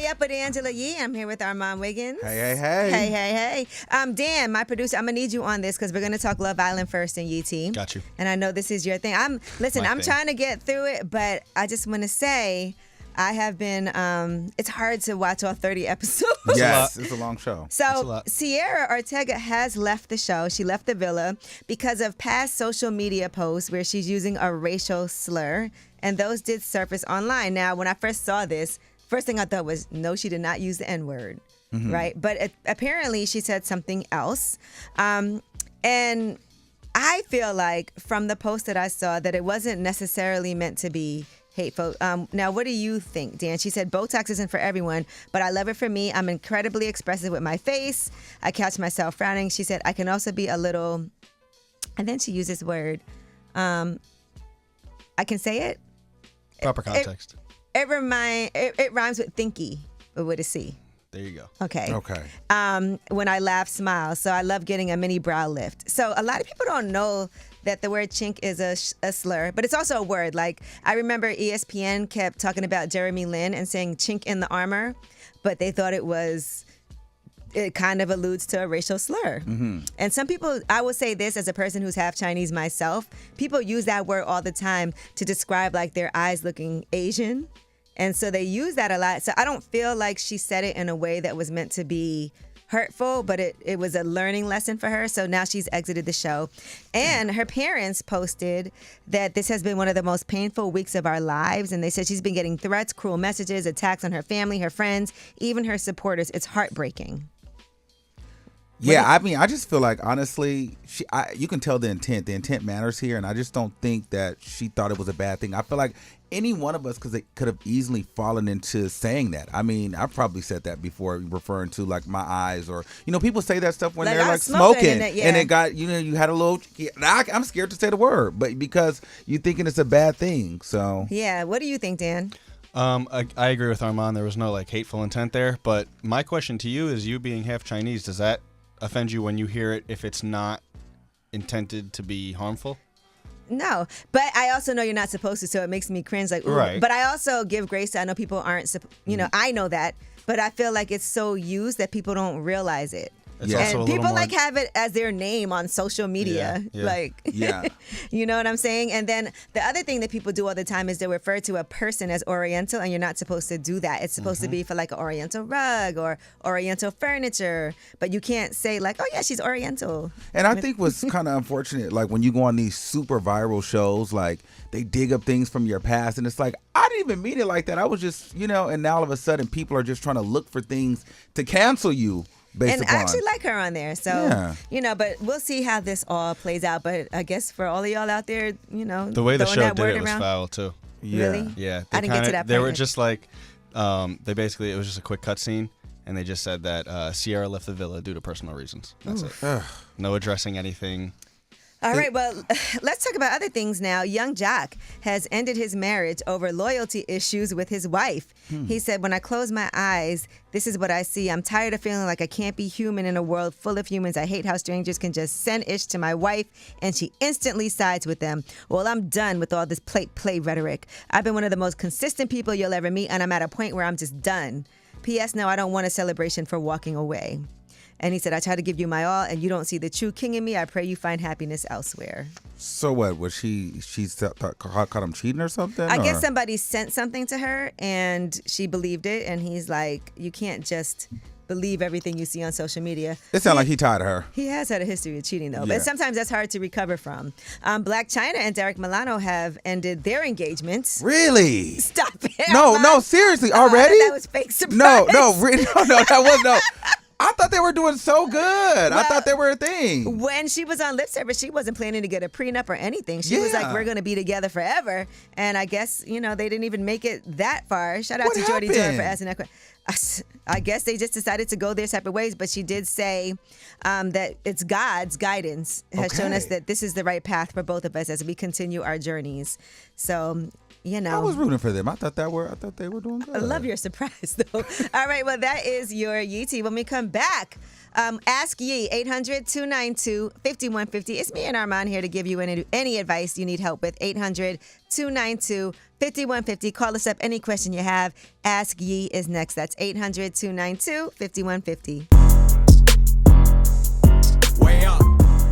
up with Angela Yee. I'm here with Armand Wiggins. Hey. Dan, my producer, I'm going to need you on this because we're going to talk Love Island first in UT. Got you. And I know this is your thing. I'm trying to get through it, but I just want to say I have been, it's hard to watch all 30 episodes. Yes, it's a long show. So Cierra Ortega has left the show. She left the villa because of past social media posts where she's using a racial slur, and those did surface online. Now, when I first saw this, first thing I thought was, no, she did not use the N-word, right? But apparently she said something else. And I feel like from the post that I saw that it wasn't necessarily meant to be hateful. Now, what do you think, Dan? She said, Botox isn't for everyone, but I love it for me. I'm incredibly expressive with my face. I catch myself frowning. She said, I can also be a little, and then she used this word. I can say it? Proper context. It rhymes with thinky, but with a C. There you go. Okay. When I laugh, smile. So I love getting a mini brow lift. So a lot of people don't know that the word chink is a slur, but it's also a word. Like, I remember ESPN kept talking about Jeremy Lin and saying chink in the armor, but they thought it kind of alludes to a racial slur. And some people, I will say this as a person who's half Chinese myself, people use that word all the time to describe like their eyes looking Asian. And so they use that a lot. So I don't feel like she said it in a way that was meant to be hurtful, but it was a learning lesson for her. So now she's exited the show. And her parents posted that this has been one of the most painful weeks of our lives. And they said she's been getting threats, cruel messages, attacks on her family, her friends, even her supporters. It's heartbreaking. Yeah, I mean, I just feel like, honestly, you can tell the intent. The intent matters here, and I just don't think that she thought it was a bad thing. I feel like any one of us could have easily fallen into saying that. I mean, I've probably said that before, referring to, like, my eyes, or, people say that stuff when they're, like, smoking, and it got, you had a little, I'm scared to say the word, but because you're thinking it's a bad thing, so. Yeah, what do you think, Dan? I agree with Armand. There was no, hateful intent there, but my question to you is, you being half Chinese, does that offend you when you hear it if it's not intended to be harmful? No, but I also know you're not supposed to, so it makes me cringe. Like, ooh. Right. But I also give grace to, I know people aren't, I know that, but I feel like it's so used that people don't realize it. It's And also people more... have it as their name on social media. You know what I'm saying? And then the other thing that people do all the time is they refer to a person as Oriental, and you're not supposed to do that. It's supposed to be for like an Oriental rug or Oriental furniture, but you can't say like, oh yeah, she's Oriental. And I think what's kind of unfortunate, like when you go on these super viral shows, like they dig up things from your past, and it's like, I didn't even mean it like that. I was just, and now all of a sudden people are just trying to look for things to cancel you. And I actually like her on there. So, but we'll see how this all plays out. But I guess for all of y'all out there, the way the show did it was foul too. Yeah. Really? Yeah. I didn't get to that part. They were just like, it was just a quick cutscene, and they just said that Cierra left the villa due to personal reasons. That's it. No addressing anything. All right, well, let's talk about other things now. Young Jock has ended his marriage over loyalty issues with his wife. He said, when I close my eyes, this is what I see. I'm tired of feeling like I can't be human in a world full of humans. I hate how strangers can just send ish to my wife, and she instantly sides with them. Well, I'm done with all this play rhetoric. I've been one of the most consistent people you'll ever meet, and I'm at a point where I'm just done. P.S. No, I don't want a celebration for walking away. And he said, I try to give you my all, and you don't see the true king in me. I pray you find happiness elsewhere. So what? Was she caught him cheating or something? I guess somebody sent something to her, and she believed it. And he's like, you can't just believe everything you see on social media. It sounds like he tied her. He has had a history of cheating, though. But sometimes that's hard to recover from. Black Chyna and Derek Milano have ended their engagements. Really? Stop it. No, seriously, already? That was fake surprise. No, that was no. I thought they were doing so good. I thought they were a thing. When she was on lip service, she wasn't planning to get a prenup or anything. She was like, we're going to be together forever. And I guess, they didn't even make it that far. Shout out to Jordy Joy for asking that question. I guess they just decided to go their separate ways. But she did say that it's God's guidance has shown us that this is the right path for both of us as we continue our journeys. So you know. I was rooting for them. I thought they were doing good. I love your surprise, though. All right, well, that is your Yee tea. When we come back, ask Yee, 800-292-5150. It's me and Armand here to give you any advice you need help with. 800-292-5150. Call us up any question you have. Ask Yee is next. That's 800-292-5150.